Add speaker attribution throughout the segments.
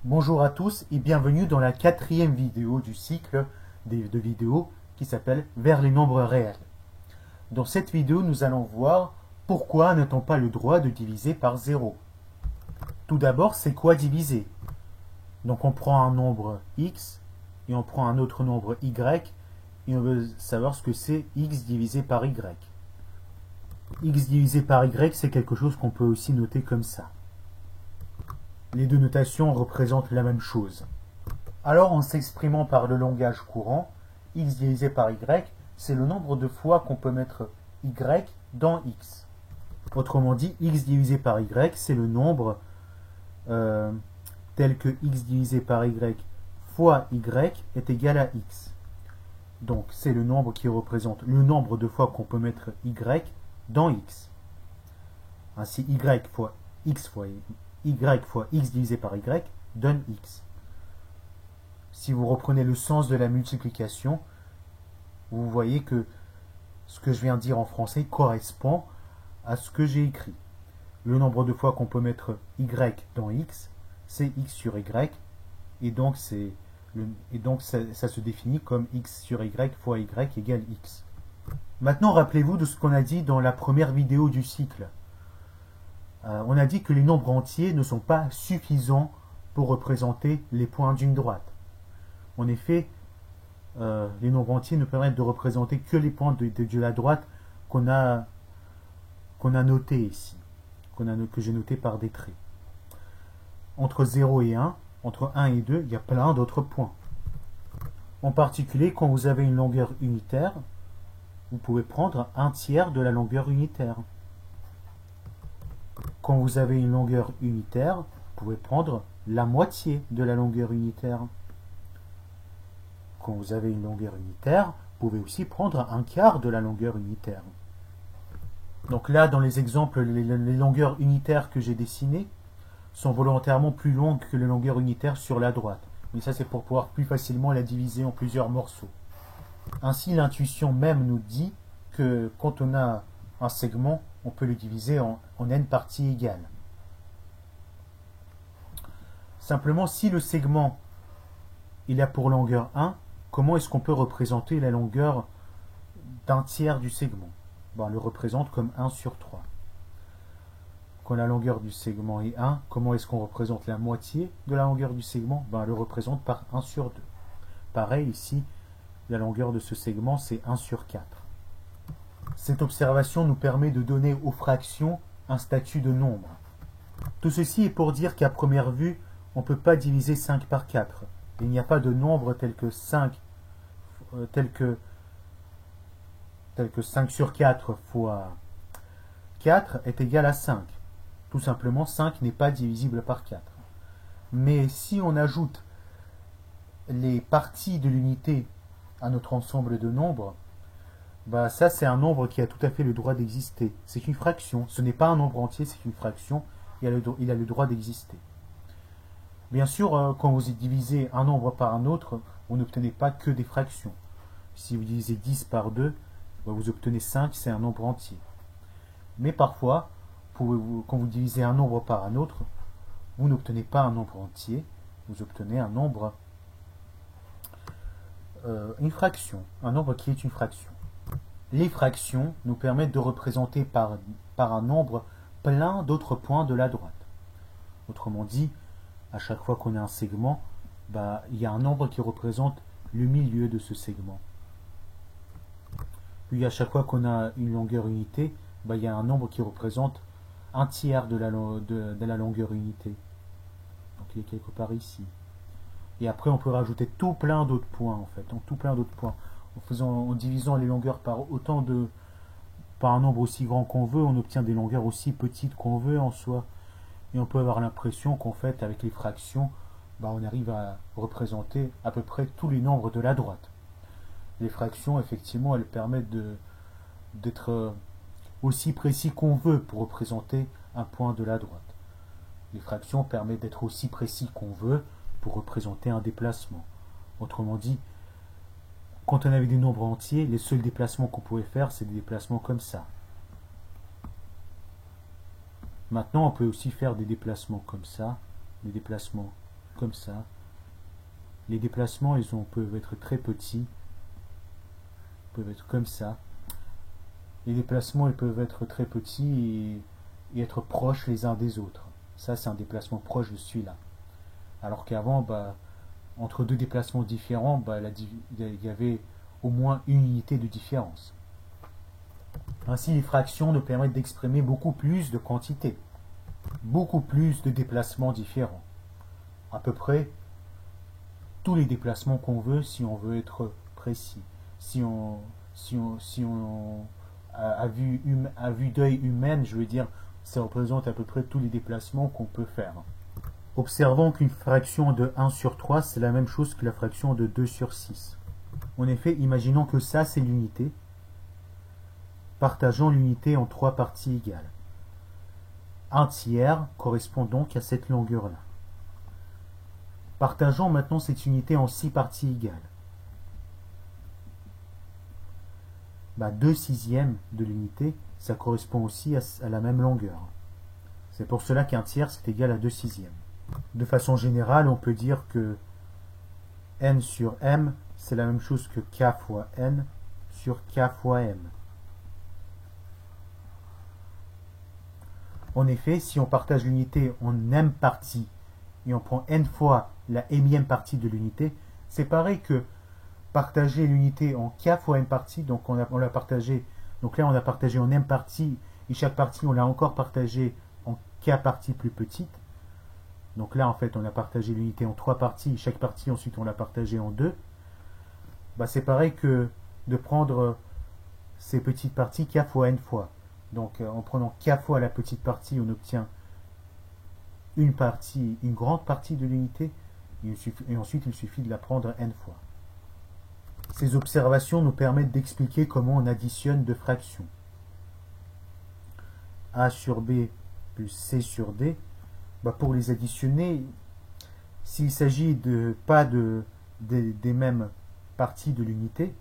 Speaker 1: Bonjour à tous et bienvenue dans la quatrième vidéo du cycle de vidéos qui s'appelle Vers les nombres réels. Dans cette vidéo, nous allons voir pourquoi n'a-t-on pas le droit de diviser par 0. Tout d'abord, c'est quoi diviser? Donc on prend un nombre x et on prend un autre nombre y et on veut savoir ce que c'est x divisé par y. X divisé par y, c'est quelque chose qu'on peut aussi noter comme ça. Les deux notations représentent la même chose. Alors, en s'exprimant par le langage courant, x divisé par y, c'est le nombre de fois qu'on peut mettre y dans x. Autrement dit, x divisé par y, c'est le nombre tel que x divisé par y fois y est égal à x. Donc, c'est le nombre qui représente le nombre de fois qu'on peut mettre y dans x. Ainsi, y fois x divisé par y donne x. Si vous reprenez le sens de la multiplication, vous voyez que ce que je viens de dire en français correspond à ce que j'ai écrit. Le nombre de fois qu'on peut mettre y dans x, c'est x sur y, et donc, ça se définit comme x sur y fois y égale x. Maintenant, rappelez-vous de ce qu'on a dit dans la première vidéo du cycle. On a dit que les nombres entiers ne sont pas suffisants pour représenter les points d'une droite. En effet, les nombres entiers ne permettent de représenter que les points de la droite qu'on a notés ici, que j'ai noté par des traits. Entre 0 et 1, entre 1 et 2, il y a plein d'autres points. En particulier, quand vous avez une longueur unitaire, vous pouvez prendre un tiers de la longueur unitaire. Quand vous avez une longueur unitaire, vous pouvez prendre la moitié de la longueur unitaire. Quand vous avez une longueur unitaire, vous pouvez aussi prendre un quart de la longueur unitaire. Donc là, dans les exemples, les longueurs unitaires que j'ai dessinées sont volontairement plus longues que les longueurs unitaires sur la droite. Mais ça, c'est pour pouvoir plus facilement la diviser en plusieurs morceaux. Ainsi, l'intuition même nous dit que quand on a un segment, on peut le diviser en n parties égales. Simplement, si le segment il a pour longueur 1, comment est-ce qu'on peut représenter la longueur d'un tiers du segment? On le représente comme 1 sur 3. Quand la longueur du segment est 1, comment est-ce qu'on représente la moitié de la longueur du segment? On le représente par 1 sur 2. Pareil, ici, la longueur de ce segment, c'est 1 sur 4. Cette observation nous permet de donner aux fractions un statut de nombre. Tout ceci est pour dire qu'à première vue, on ne peut pas diviser 5 par 4. Il n'y a pas de nombre tel que 5 sur 4 fois 4 est égal à 5. Tout simplement, 5 n'est pas divisible par 4. Mais si on ajoute les parties de l'unité à notre ensemble de nombres, ça c'est un nombre qui a tout à fait le droit d'exister. C'est une fraction. Ce n'est pas un nombre entier, c'est une fraction. Il a le droit d'exister. Bien sûr, quand vous divisez un nombre par un autre, vous n'obtenez pas que des fractions. Si vous divisez 10 par 2, vous obtenez 5, c'est un nombre entier. Mais parfois, quand vous divisez un nombre par un autre, vous n'obtenez pas un nombre entier, vous obtenez un nombre, une fraction, un nombre qui est une fraction. Les fractions nous permettent de représenter par un nombre plein d'autres points de la droite. Autrement dit, à chaque fois qu'on a un segment, il y a un nombre qui représente le milieu de ce segment. Puis à chaque fois qu'on a une longueur unité, il y a un nombre qui représente un tiers de la longueur unité. Donc il est quelque part ici. Et après on peut rajouter tout plein d'autres points en fait, tout plein d'autres points. En divisant les longueurs par un nombre aussi grand qu'on veut, on obtient des longueurs aussi petites qu'on veut en soi. Et on peut avoir l'impression qu'en fait, avec les fractions, on arrive à représenter à peu près tous les nombres de la droite. Les fractions, effectivement, elles permettent d'être aussi précis qu'on veut pour représenter un point de la droite. Les fractions permettent d'être aussi précis qu'on veut pour représenter un déplacement. Autrement dit, quand on avait des nombres entiers, les seuls déplacements qu'on pouvait faire, c'est des déplacements comme ça. Maintenant, on peut aussi faire des déplacements comme ça, des déplacements comme ça. Les déplacements, peuvent être très petits, peuvent être comme ça. Les déplacements, ils peuvent être très petits et être proches les uns des autres. Ça, c'est un déplacement proche de celui-là. Alors qu'avant, entre deux déplacements différents, il y avait au moins une unité de différence. Ainsi, les fractions nous permettent d'exprimer beaucoup plus de quantités, beaucoup plus de déplacements différents. À peu près tous les déplacements qu'on veut si on veut être précis. À vue d'œil humaine, je veux dire, ça représente à peu près tous les déplacements qu'on peut faire. Observons qu'une fraction de 1 sur 3, c'est la même chose que la fraction de 2 sur 6. En effet, imaginons que ça, c'est l'unité. Partageons l'unité en 3 parties égales. 1 tiers correspond donc à cette longueur-là. Partageons maintenant cette unité en 6 parties égales. 2 sixièmes de l'unité, ça correspond aussi à la même longueur. C'est pour cela qu'un tiers, c'est égal à 2 sixièmes. De façon générale, on peut dire que n sur m, c'est la même chose que k fois n sur k fois m. En effet, si on partage l'unité en m parties et on prend n fois la mième partie de l'unité, c'est pareil que partager l'unité en k fois m parties, donc on l'a partagé, donc là on a partagé en m parties, et chaque partie on l'a encore partagé en k parties plus petites. Donc là en fait on a partagé l'unité en 3 parties, chaque partie ensuite on l'a partagé en 2. C'est pareil que de prendre ces petites parties k fois n fois. Donc en prenant k fois la petite partie, on obtient une grande partie de l'unité, et ensuite il suffit de la prendre n fois. Ces observations nous permettent d'expliquer comment on additionne deux fractions. A sur B plus C sur D, pour les additionner, s'il s'agit pas des mêmes parties de l'unité,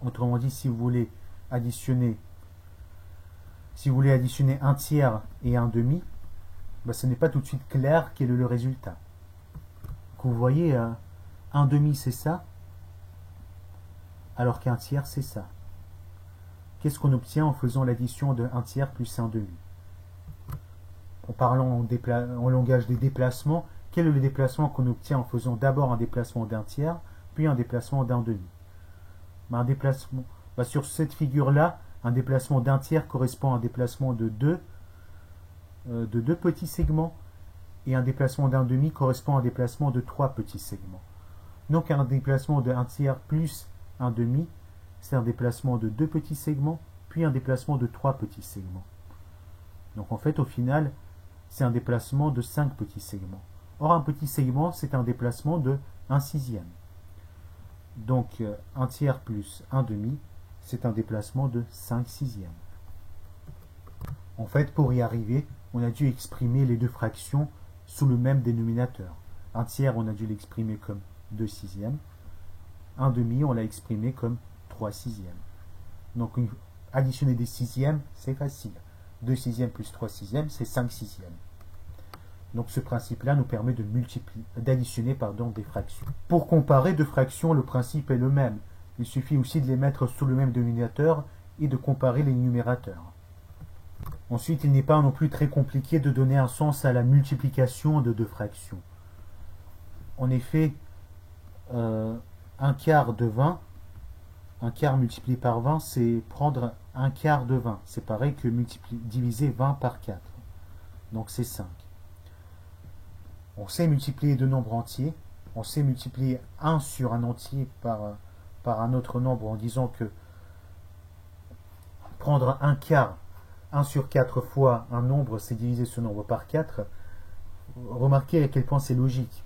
Speaker 1: autrement dit, si vous voulez additionner un tiers et un demi, ce n'est pas tout de suite clair quel est le résultat. Vous voyez, un demi c'est ça, alors qu'un tiers c'est ça. Qu'est-ce qu'on obtient en faisant l'addition de 1 tiers plus 1 demi? En parlant en langage des déplacements, quel est le déplacement qu'on obtient en faisant d'abord un déplacement d'un tiers, puis un déplacement d'un demi? Sur cette figure-là, un déplacement d'un tiers correspond à un déplacement de deux petits segments, et un déplacement d'un demi correspond à un déplacement de 3 petits segments. Donc un déplacement de 1 tiers plus un demi, c'est un déplacement de 2 petits segments, puis un déplacement de 3 petits segments. Donc en fait, au final, c'est un déplacement de 5 petits segments. Or, un petit segment, c'est un déplacement de 1 sixième. Donc 1 tiers plus 1 demi, c'est un déplacement de 5 sixièmes. En fait, pour y arriver, on a dû exprimer les deux fractions sous le même dénominateur. 1 tiers, on a dû l'exprimer comme 2 sixièmes. 1 demi, on l'a exprimé comme 3 sixièmes. Donc, additionner des sixièmes, c'est facile. 2 sixièmes plus 3 sixièmes, c'est 5 sixièmes. Donc, ce principe-là nous permet d'additionner des fractions. Pour comparer deux fractions, le principe est le même. Il suffit aussi de les mettre sous le même dénominateur et de comparer les numérateurs. Ensuite, il n'est pas non plus très compliqué de donner un sens à la multiplication de deux fractions. En effet, un quart de 20, un quart multiplié par 20, c'est prendre un quart de 20. C'est pareil que diviser 20 par 4. Donc c'est 5. On sait multiplier deux nombres entiers. On sait multiplier 1 sur un entier par un autre nombre en disant que prendre un quart, 1 sur 4 fois un nombre, c'est diviser ce nombre par 4. Remarquez à quel point c'est logique.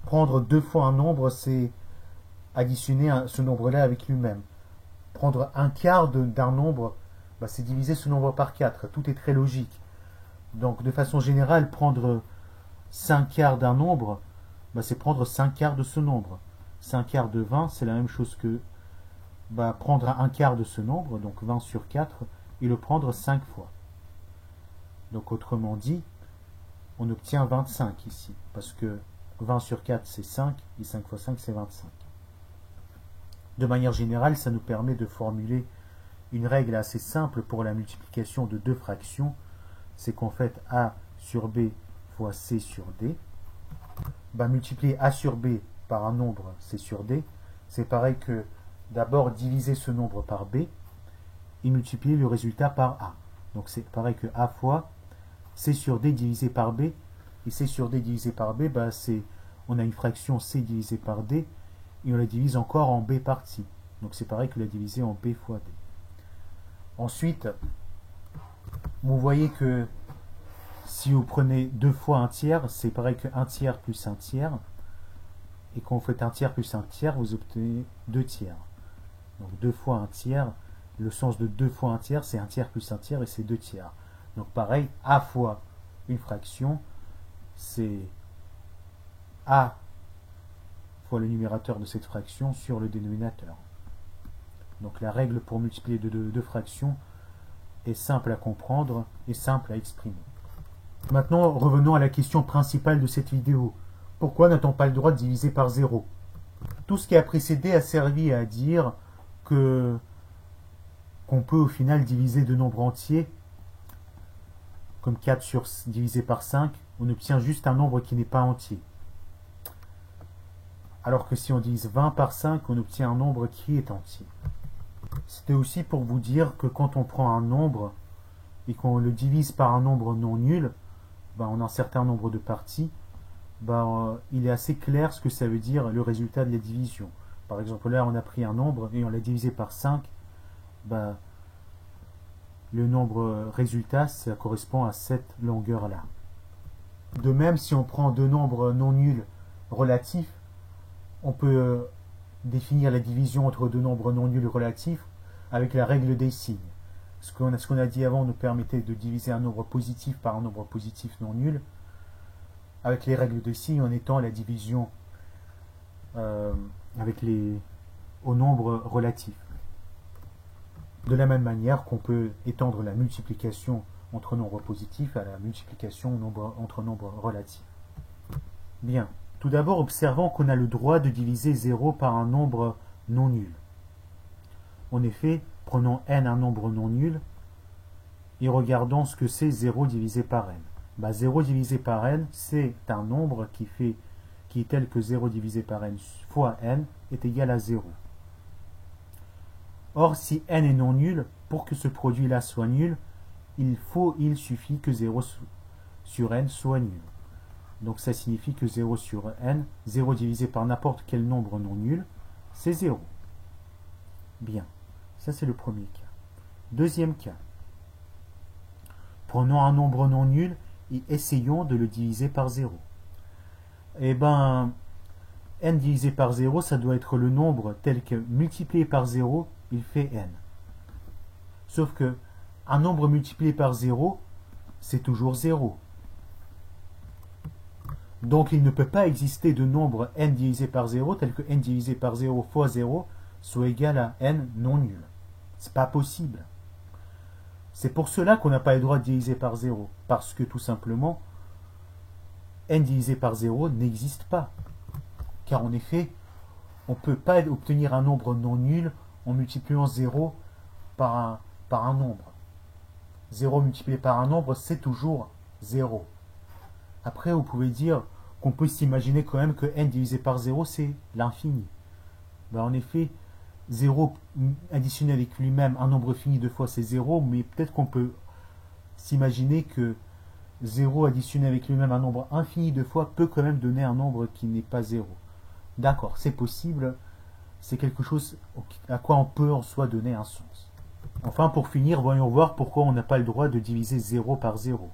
Speaker 1: Prendre 2 fois un nombre, c'est additionner ce nombre-là avec lui-même. Prendre un quart d'un nombre, c'est diviser ce nombre par 4. Tout est très logique. Donc, de façon générale, prendre 5 quarts d'un nombre, c'est prendre 5 quarts de ce nombre. 5 quarts de 20, c'est la même chose que prendre un quart de ce nombre, donc 20 sur 4, et le prendre 5 fois. Donc, autrement dit, on obtient 25 ici, parce que 20 sur 4 c'est 5, et 5 fois 5 c'est 25. De manière générale, ça nous permet de formuler une règle assez simple pour la multiplication de deux fractions, c'est qu'en fait A sur B fois C sur D, multiplier A sur B par un nombre C sur D, c'est pareil que d'abord diviser ce nombre par B et multiplier le résultat par A. Donc c'est pareil que A fois C sur D divisé par B, et C sur D divisé par B, on a une fraction C divisée par D, et on la divise encore en B partie. Donc c'est pareil que la diviser en B fois D. Ensuite, vous voyez que si vous prenez 2 fois un tiers, c'est pareil que 1 tiers plus 1 tiers, et quand vous faites 1 tiers plus 1 tiers, vous obtenez 2 tiers. Donc 2 fois 1 tiers, le sens de 2 fois 1 tiers, c'est 1 tiers plus 1 tiers, et c'est 2 tiers. Donc pareil, A fois une fraction, c'est A fois le numérateur de cette fraction sur le dénominateur. Donc la règle pour multiplier deux fractions est simple à comprendre et simple à exprimer. Maintenant, revenons à la question principale de cette vidéo. Pourquoi n'a-t-on pas le droit de diviser par 0? Tout ce qui a précédé a servi à dire qu'on peut au final diviser de nombres entiers, comme 4 divisé par 5, on obtient juste un nombre qui n'est pas entier. Alors que si on divise 20 par 5, on obtient un nombre qui est entier. C'était aussi pour vous dire que quand on prend un nombre et qu'on le divise par un nombre non nul, on a un certain nombre de parties, il est assez clair ce que ça veut dire le résultat de la division. Par exemple, là on a pris un nombre et on l'a divisé par 5, le nombre résultat, ça correspond à cette longueur-là. De même, si on prend deux nombres non nuls relatifs, on peut définir la division entre deux nombres non nuls relatifs avec la règle des signes. Ce qu'on a dit avant nous permettait de diviser un nombre positif par un nombre positif non nul, avec les règles de signes en étant la division au nombre relatif. De la même manière qu'on peut étendre la multiplication entre nombres positifs à la multiplication entre nombres relatifs. Bien. Tout d'abord, observons qu'on a le droit de diviser 0 par un nombre non nul. En effet, prenons n un nombre non nul et regardons ce que c'est 0 divisé par n. 0 divisé par n, c'est un nombre qui est tel que 0 divisé par n fois n est égal à 0. Or, si n est non nul, pour que ce produit-là soit nul, il suffit que 0 sur n soit nul. Donc ça signifie que 0 sur n, 0 divisé par n'importe quel nombre non nul, c'est 0. Bien, ça c'est le premier cas. Deuxième cas. Prenons un nombre non nul et essayons de le diviser par 0. N divisé par 0, ça doit être le nombre tel que multiplié par 0, il fait n. Sauf que un nombre multiplié par 0, c'est toujours 0. Donc il ne peut pas exister de nombre n divisé par 0 tel que n divisé par 0 fois 0 soit égal à n non nul. C'est pas possible. C'est pour cela qu'on n'a pas le droit de diviser par 0. Parce que tout simplement, n divisé par 0 n'existe pas. Car en effet, on ne peut pas obtenir un nombre non nul en multipliant 0 par un nombre. 0 multiplié par un nombre, c'est toujours 0. Après, vous pouvez dire qu'on peut s'imaginer quand même que n divisé par 0, c'est l'infini. En effet, 0 additionné avec lui-même un nombre fini deux fois, c'est 0, mais peut-être qu'on peut s'imaginer que 0 additionné avec lui-même un nombre infini deux fois peut quand même donner un nombre qui n'est pas 0. D'accord, c'est possible, c'est quelque chose à quoi on peut en soi donner un sens. Enfin, pour finir, voyons voir pourquoi on n'a pas le droit de diviser 0 par 0.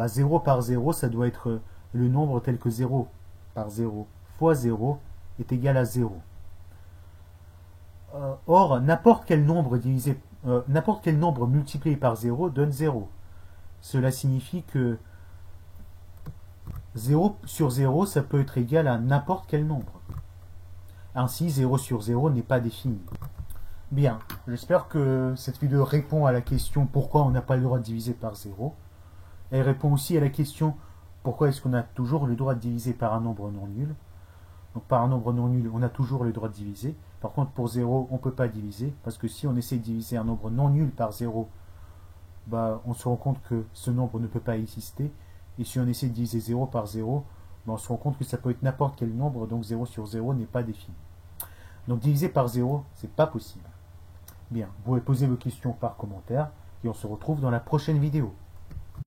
Speaker 1: 0 par 0, ça doit être le nombre tel que 0 par 0 fois 0 est égal à 0. Or, n'importe quel nombre multiplié par 0 donne 0. Cela signifie que 0 sur 0, ça peut être égal à n'importe quel nombre. Ainsi, 0 sur 0 n'est pas défini. Bien, j'espère que cette vidéo répond à la question pourquoi on n'a pas le droit de diviser par 0. Elle répond aussi à la question Pourquoi est-ce qu'on a toujours le droit de diviser par un nombre non nul? Donc par un nombre non nul, on a toujours le droit de diviser. Par contre, pour 0, on ne peut pas diviser, parce que si on essaie de diviser un nombre non nul par 0, bah, on se rend compte que ce nombre ne peut pas exister. Et si on essaie de diviser 0 par 0, bah, on se rend compte que ça peut être n'importe quel nombre, donc 0 sur 0 n'est pas défini. Donc diviser par 0, c'est pas possible. Bien, vous pouvez poser vos questions par commentaire, et on se retrouve dans la prochaine vidéo.